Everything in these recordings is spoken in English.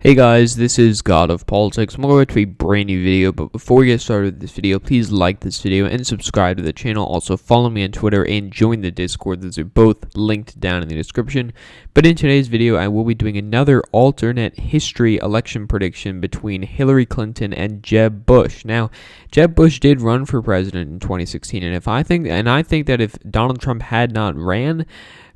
Hey guys, this is God of Politics. I'm going to a brand new video, but before we get started with this video, please like this video and subscribe to the channel. Also follow me on Twitter and join the Discord. Those are both linked down in the description. But in today's video, I will be doing another alternate history election prediction between Hillary Clinton and Jeb Bush. Now, Jeb Bush did run for president in 2016, and I think that if Donald Trump had not ran,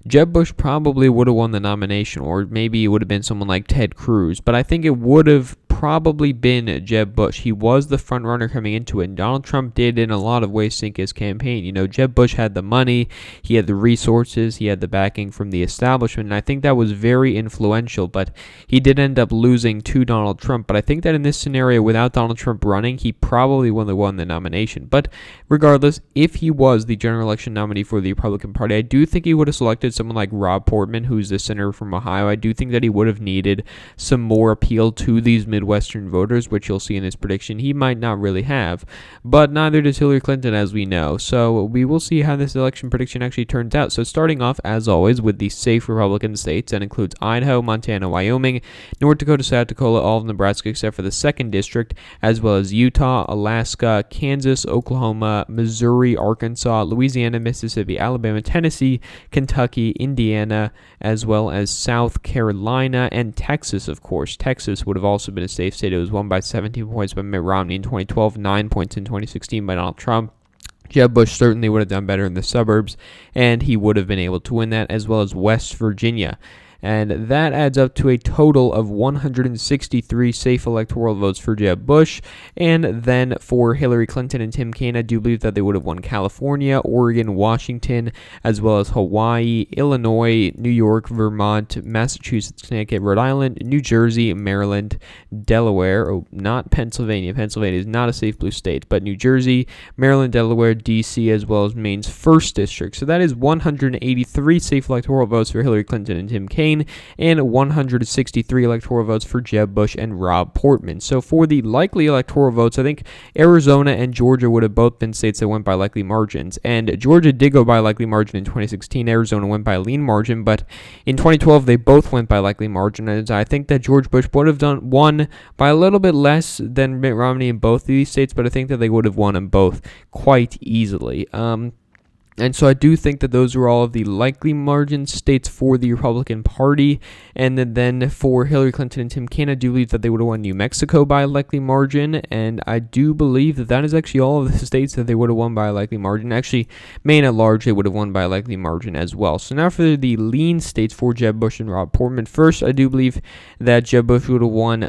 Jeb Bush probably would have won the nomination, or maybe it would have been someone like Ted Cruz, but I think it would have probably been Jeb Bush. He was the front runner coming into it, and Donald Trump did in a lot of ways sink his campaign. You know, Jeb Bush had the money, he had the resources, he had the backing from the establishment, and I think that was very influential, but he did end up losing to Donald Trump. But I think that in this scenario, without Donald Trump running, he probably would have won the nomination. But regardless, if he was the general election nominee for the Republican Party, I do think he would have selected someone like Rob Portman, who's the senator from Ohio. I do think that he would have needed some more appeal to these Midwestern voters, which you'll see in this prediction he might not really have, but neither does Hillary Clinton, as we know. So we will see how this election prediction actually turns out. So starting off, as always, with the safe Republican states, that includes Idaho, Montana, Wyoming, North Dakota, South Dakota, all of Nebraska except for the 2nd District, as well as Utah, Alaska, Kansas, Oklahoma, Missouri, Arkansas, Louisiana, Mississippi, Alabama, Tennessee, Kentucky, Indiana, as well as South Carolina, and Texas, of course. Texas would have also been a safe state. It was won by 17 points by Mitt Romney in 2012, 9 points in 2016 by Donald Trump. Jeb Bush certainly would have done better in the suburbs, and he would have been able to win that, as well as West Virginia. And that adds up to a total of 163 safe electoral votes for Jeb Bush. And then for Hillary Clinton and Tim Kaine, I do believe that they would have won California, Oregon, Washington, as well as Hawaii, Illinois, New York, Vermont, Massachusetts, Connecticut, Rhode Island, New Jersey, Maryland, Delaware, not Pennsylvania. Pennsylvania is not a safe blue state, but New Jersey, Maryland, Delaware, D.C., as well as Maine's 1st District. So that is 183 safe electoral votes for Hillary Clinton and Tim Kaine, and 163 electoral votes for Jeb Bush and Rob Portman. So for the likely electoral votes, I think Arizona and Georgia would have both been states that went by likely margins. And Georgia did go by a likely margin in 2016. Arizona went by a lean margin, but in 2012 they both went by likely margin. And I think that George Bush would have won by a little bit less than Mitt Romney in both of these states, but I think that they would have won them both quite easily. And so I do think that those are all of the likely margin states for the Republican Party. And then for Hillary Clinton and Tim Kaine, I do believe that they would have won New Mexico by a likely margin. And I do believe that that is actually all of the states that they would have won by a likely margin. Actually, Maine at large, they would have won by a likely margin as well. So now for the lean states for Jeb Bush and Rob Portman. First, I do believe that Jeb Bush would have won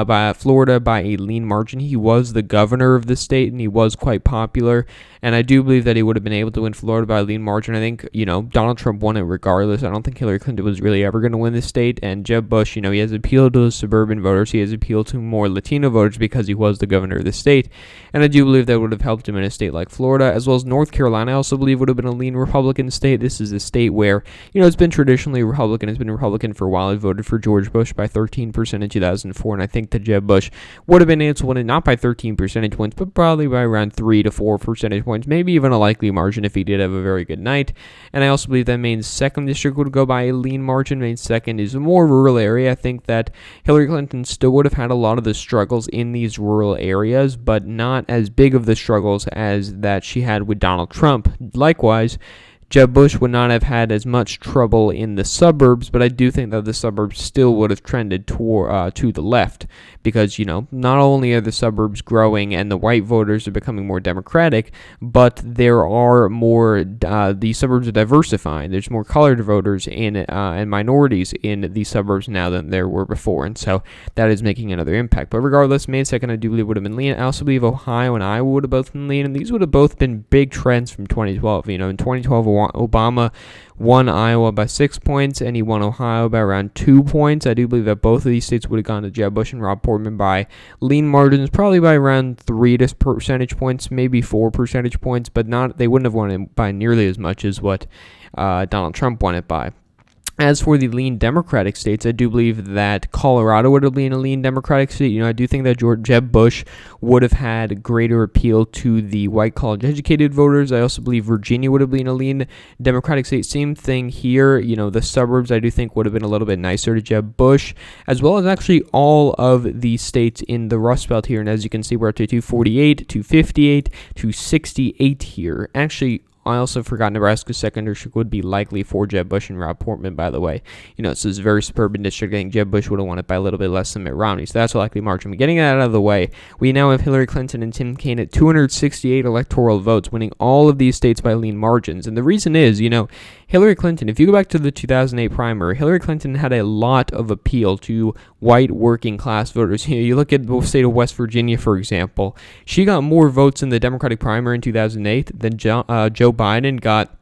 by Florida by a lean margin. He was the governor of the state, and he was quite popular. And I do believe that he would have been able to win Florida by a lean margin. I think, Donald Trump won it regardless. I don't think Hillary Clinton was really ever going to win this state. And Jeb Bush, he has appealed to the suburban voters. He has appealed to more Latino voters because he was the governor of the state. And I do believe that would have helped him in a state like Florida, as well as North Carolina. I also believe would have been a lean Republican state. This is a state where, it's been traditionally Republican. It's been Republican for a while. It voted for George Bush by 13% in 2004. And I think that Jeb Bush would have been able to win it not by 13 percentage points, but probably by around 3 to 4 percentage points, maybe even a likely margin if he did have a very good night. And I also believe that Maine's 2nd District would go by a lean margin. Maine's 2nd is a more rural area. I think that Hillary Clinton still would have had a lot of the struggles in these rural areas, but not as big of the struggles as that she had with Donald Trump. Likewise, Jeb Bush would not have had as much trouble in the suburbs, but I do think that the suburbs still would have trended to the left because, not only are the suburbs growing and the white voters are becoming more Democratic, but there are more, the suburbs are diversifying. There's more colored voters and minorities in the suburbs now than there were before, and so that is making another impact. But regardless, Maine 2nd, I do believe would have been lean. I also believe Ohio and Iowa would have both been lean, and these would have both been big trends from 2012. In 2012, Obama won Iowa by 6 points, and he won Ohio by around 2 points. I do believe that both of these states would have gone to Jeb Bush and Rob Portman by lean margins, probably by around 3 percentage points, maybe 4 percentage points, but they wouldn't have won it by nearly as much as what Donald Trump won it by. As for the lean Democratic states, I do believe that Colorado would have been a lean Democratic state. I do think that Jeb Bush would have had greater appeal to the white college-educated voters. I also believe Virginia would have been a lean Democratic state. Same thing here. The suburbs I do think would have been a little bit nicer to Jeb Bush, as well as actually all of the states in the Rust Belt here. And as you can see, we're up to 248, 258, 268 here. Actually, I also forgot Nebraska's secondarship would be likely for Jeb Bush and Rob Portman, by the way. This is a very suburban district. I think Jeb Bush would have won it by a little bit less than Mitt Romney, so that's a likely margin. But getting that out of the way, we now have Hillary Clinton and Tim Kaine at 268 electoral votes, winning all of these states by lean margins. And the reason is, Hillary Clinton, if you go back to the 2008 primary, Hillary Clinton had a lot of appeal to white working class voters. You look at the state of West Virginia, for example. She got more votes in the Democratic primary in 2008 than Joe Biden got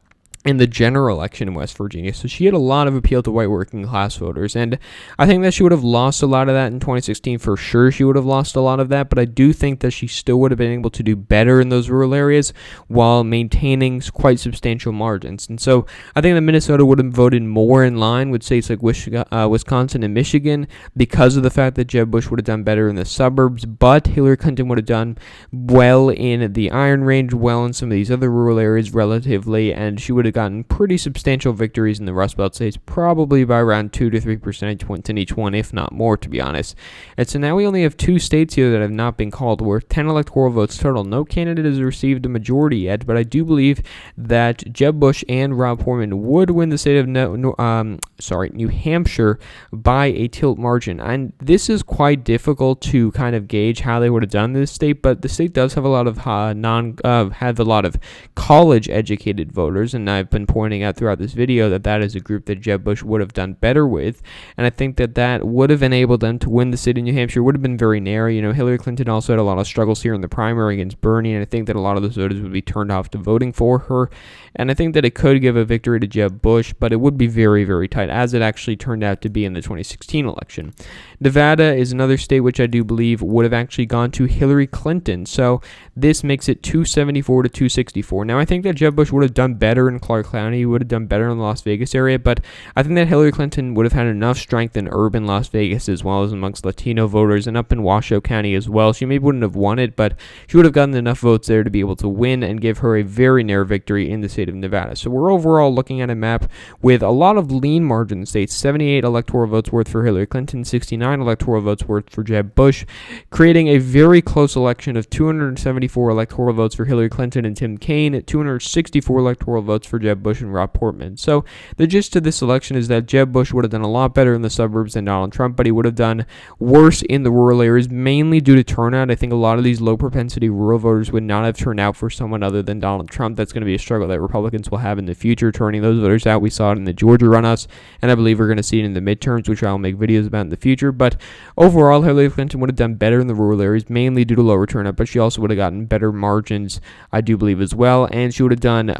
in the general election in West Virginia. So she had a lot of appeal to white working class voters. And I think that she would have lost a lot of that in 2016. For sure, she would have lost a lot of that. But I do think that she still would have been able to do better in those rural areas while maintaining quite substantial margins. And so I think that Minnesota would have voted more in line with states like Wisconsin and Michigan because of the fact that Jeb Bush would have done better in the suburbs. But Hillary Clinton would have done well in the Iron Range, well in some of these other rural areas relatively. And she would have gotten pretty substantial victories in the Rust Belt states, probably by around 2 to 3 percentage points in each one, if not more, to be honest. And so now we only have 2 states here that have not been called, worth 10 electoral votes total. No candidate has received a majority yet, but I do believe that Jeb Bush and Rob Portman would win the state of New Hampshire by a tilt margin. And this is quite difficult to kind of gauge how they would have done this state, but the state does have a lot of have a lot of college-educated voters, and I've been pointing out throughout this video that is a group that Jeb Bush would have done better with, and I think that would have enabled them to win the state of New Hampshire. It would have been very narrow. Hillary Clinton also had a lot of struggles here in the primary against Bernie, and I think that a lot of those voters would be turned off to voting for her, and I think that it could give a victory to Jeb Bush, but it would be very, very tight, as it actually turned out to be in the 2016 election. Nevada is another state which I do believe would have actually gone to Hillary Clinton, so this makes it 274 to 264. Now, I think that Jeb Bush would have done better in Clark County. He would have done better in the Las Vegas area, but I think that Hillary Clinton would have had enough strength in urban Las Vegas as well as amongst Latino voters and up in Washoe County as well. She maybe wouldn't have won it, but she would have gotten enough votes there to be able to win and give her a very narrow victory in the state of Nevada. So we're overall looking at a map with a lot of lean margin states, 78 electoral votes worth for Hillary Clinton, 69 electoral votes worth for Jeb Bush, creating a very close election of 274 electoral votes for Hillary Clinton and Tim Kaine, 264 electoral votes for Jeb Bush and Rob Portman. So the gist of this election is that Jeb Bush would have done a lot better in the suburbs than Donald Trump, but he would have done worse in the rural areas, mainly due to turnout. I think a lot of these low propensity rural voters would not have turned out for someone other than Donald Trump. That's going to be a struggle that Republicans will have in the future, turning those voters out. We saw it in the Georgia runoffs, and I believe we're going to see it in the midterms, which I'll make videos about in the future. But overall, Hillary Clinton would have done better in the rural areas, mainly due to lower turnout, but she also would have gotten better margins, I do believe, as well, and she would have done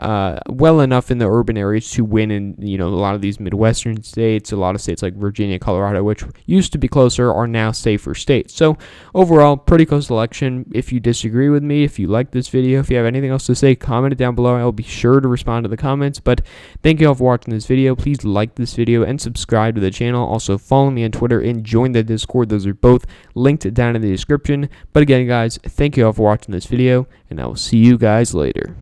well enough in the urban areas to win in a lot of these Midwestern states. A lot of states like Virginia, Colorado, which used to be closer, are now safer states. So overall, pretty close election. If you disagree with me, if you like this video, if you have anything else to say, comment it down below. I'll be sure to respond to the comments. But thank you all for watching this video. Please like this video and subscribe to the channel. Also follow me on Twitter and join the Discord. Those are both linked down in the description. But again, guys, thank you all for watching this video, and I will see you guys later.